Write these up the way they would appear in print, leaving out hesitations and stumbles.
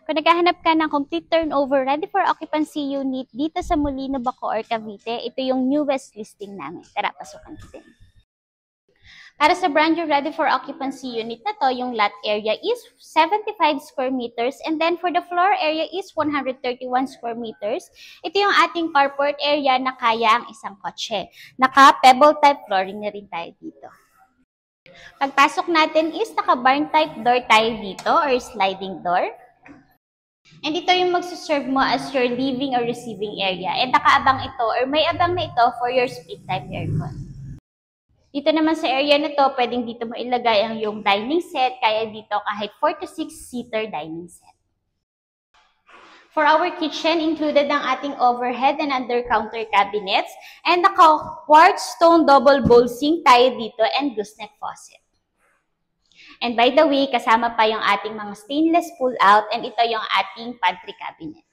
Kung naghahanap ka ng complete turnover ready for occupancy unit dito sa Molino, Bacoor, Cavite, ito yung newest listing namin. Tara, pasukan natin. Para sa brand new ready for occupancy unit na to, yung lot area is 75 square meters and then for the floor area is 131 square meters. Ito yung ating carport area na kaya ang isang kotse. Naka-pebble type flooring na rin tayo dito. Pagpasok natin is naka-barn type door tayo dito or sliding door. And ito yung magsuserve mo as your living or receiving area. And nakaabang ito or may abang na ito for your split type aircon. Dito naman sa area na to, pwedeng dito mo ilagay ang yung dining set, kaya dito kahit 4 to 6-seater dining set. For our kitchen, included ang ating overhead and under-counter cabinets, and naka-quartz stone double bowl sink tayo dito and gooseneck faucet. And by the way, kasama pa yung ating mga stainless pull-out, and ito yung ating pantry cabinet.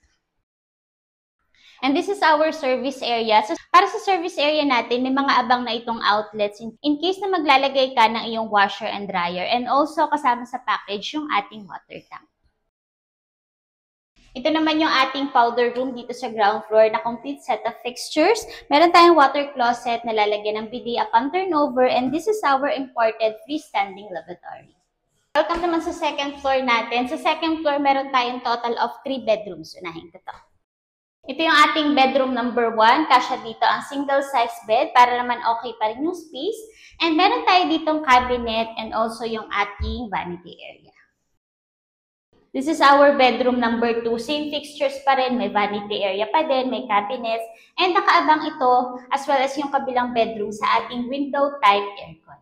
And this is our service area. So, para sa service area natin, may mga abang na itong outlets in case na maglalagay ka ng iyong washer and dryer. And also, kasama sa package yung ating water tank. Ito naman yung ating powder room dito sa ground floor na complete set of fixtures. Meron tayong water closet na lalagyan ng bidet upon turnover. And this is our imported freestanding lavatory. Welcome naman sa second floor natin. Sa second floor, meron tayong total of 3 bedrooms. Unahin ko to. Ito yung ating bedroom number 1. Kasya dito ang single size bed para naman okay pa rin yung space. And meron tayo ditong cabinet and also yung ating vanity area. This is our bedroom number 2. Same fixtures pa rin. May vanity area pa din, may cabinets. And nakaabang ito as well as yung kabilang bedroom sa ating window type aircon.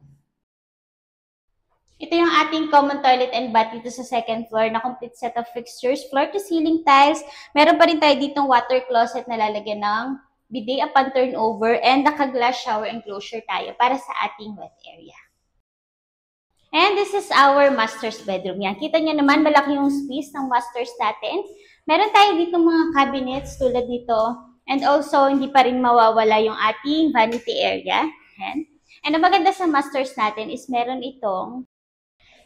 Ito yung ating common toilet and bath dito sa second floor na complete set of fixtures, floor to ceiling tiles. Meron pa rin tayo ditong water closet na lalagyan ng bidet upon turnover and naka-glass shower enclosure tayo para sa ating wet area. And this is our master's bedroom. Yan. Kita nyo naman, malaki yung space ng master's natin. Meron tayo ditong mga cabinets tulad nito. And also, hindi pa rin mawawala yung ating vanity area. Yan. And ang maganda sa master's natin is meron itong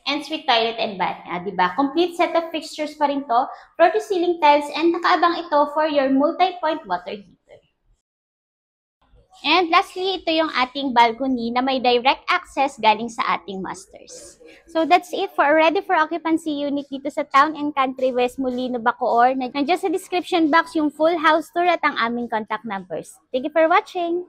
ensuite toilet and bath nga, diba? Complete set of fixtures pa rin to, floor to ceiling tiles, and nakaabang ito for your multi-point water heater. And lastly, ito yung ating balcony na may direct access galing sa ating masters. So that's it for a ready for occupancy unit dito sa Town and Country West Molino, Bacoor. Nandiyan sa description box yung full house tour at ang aming contact numbers. Thank you for watching!